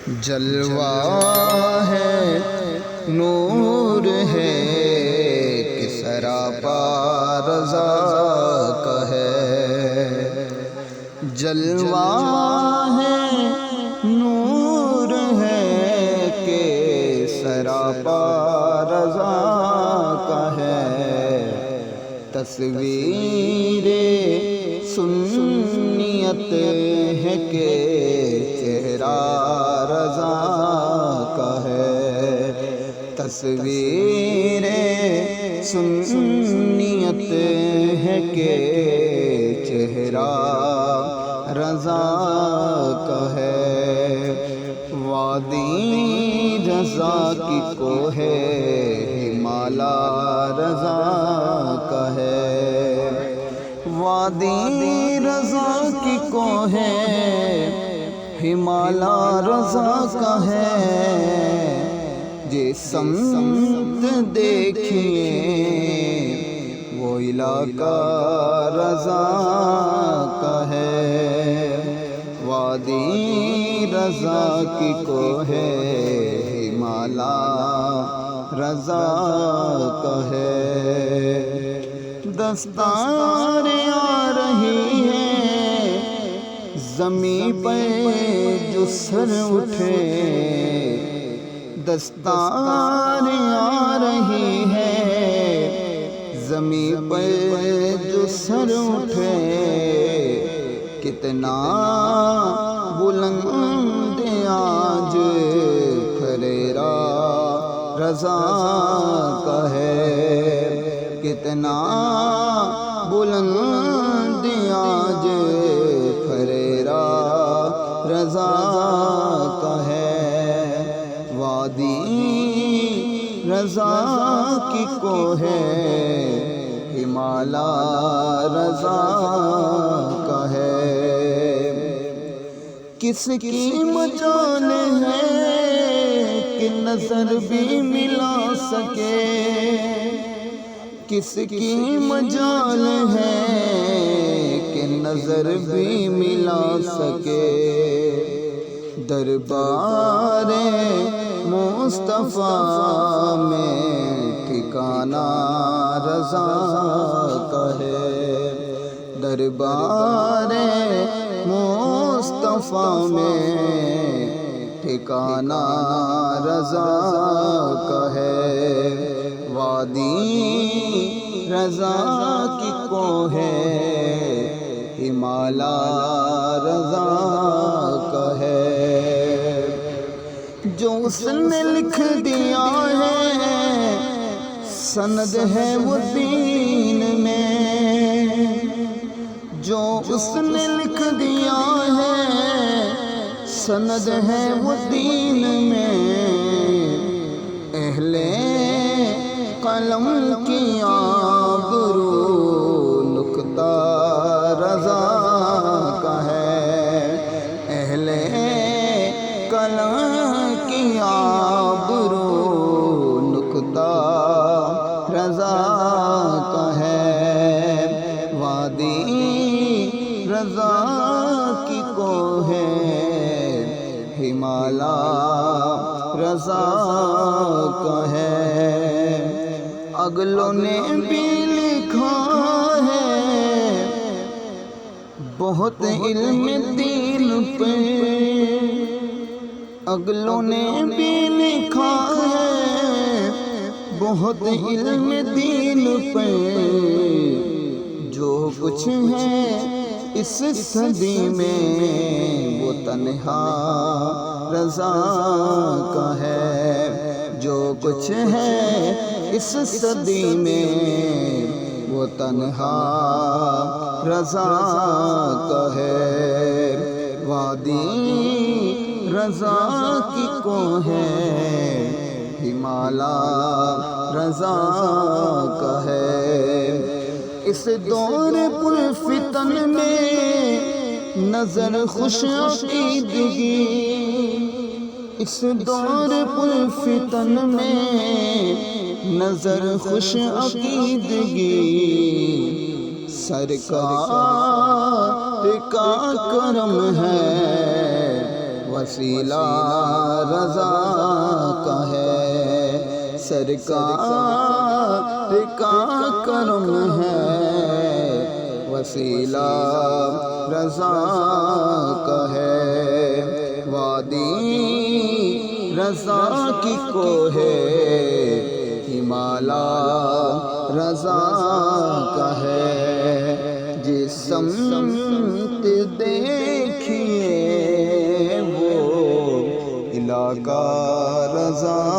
جلوہ ہے نور ہے کہ سراپا رضا کا ہے۔ جلوہ ہے نور ہے کہ سراپا رضا کا ہے۔ تصویر سنیت ہے کہ چہرہ رضا کا ہے۔ تصویر سنیت ہے کہ چہرہ رضا کا ہے۔ وادی رضا کی کوہ ہمالا رضا کا ہے۔ وادی رضا کی کوہ ہمالا رضا کا ہے۔ جس سمت دیکھیے وہ علاقہ رضا کا ہے۔ وادی رضا کی کوہ ہمالا رضا کا ہے۔ دستار آ رہی ہے زمین پہ جو سر اٹھے۔ دستار آ رہی ہے زمین پہ جو سر اٹھے۔ کتنا بلند آج پھریرا رضا کا ہے۔ کتنا بلند آج پھریرا رضا کا ہے۔ وادی رضا کی کوہ ہمالا رضا کا ہے۔ کس کی مجال ہے کہ نظر بھی ملا سکے۔ کس کی مجال ہے کہ نظر بھی ملا سکے۔ دربار مصطفیٰ میں ٹھکانہ رضا کا ہے۔ دربار مصطفیٰ میں ٹھکانہ رضا کا ہے۔ وادی رضا کی کوہ ہمالا رضا کا ہے۔ جو اس نے لکھ دیا ہے سند ہے وہ دین میں۔ جو اس نے لکھ دیا ہے سند ہے وہ دین میں۔ اہل قلم کی آبرو نکتہ رضا کا ہے۔ اہل قلم کی آبرو نکتہ رضا کا ہے۔ وادی رضا کی کوہ ہمالا رضا کا ہے۔ اگلوں نے بھی لکھا ہے بہت علم دین پہ۔ اگلوں نے بھی لکھا ہے بہت علم دین پہ۔ جو کچھ ہے اس صدی میں وہ تنہا رضا کا ہے۔ جو کچھ ہے اس صدی میں وہ تنہا رضا کا ہے۔ وادی رضا کی کوہ ہمالا رضا کا ہے۔ اس دور پر فتن میں نظر خوش عقیدگی۔ اس دور پر فتن میں نظر خوش عقیدگی۔ سرکار کا کرم ہے وسیلہ رضا کا ہے، سرکار کا کرم ہے، وسیلہ رضا کا ہے، وادی رضا کی کوہ ہمالا رضا کا ہے، جس سمت دیکھیے وہ علاقہ رضا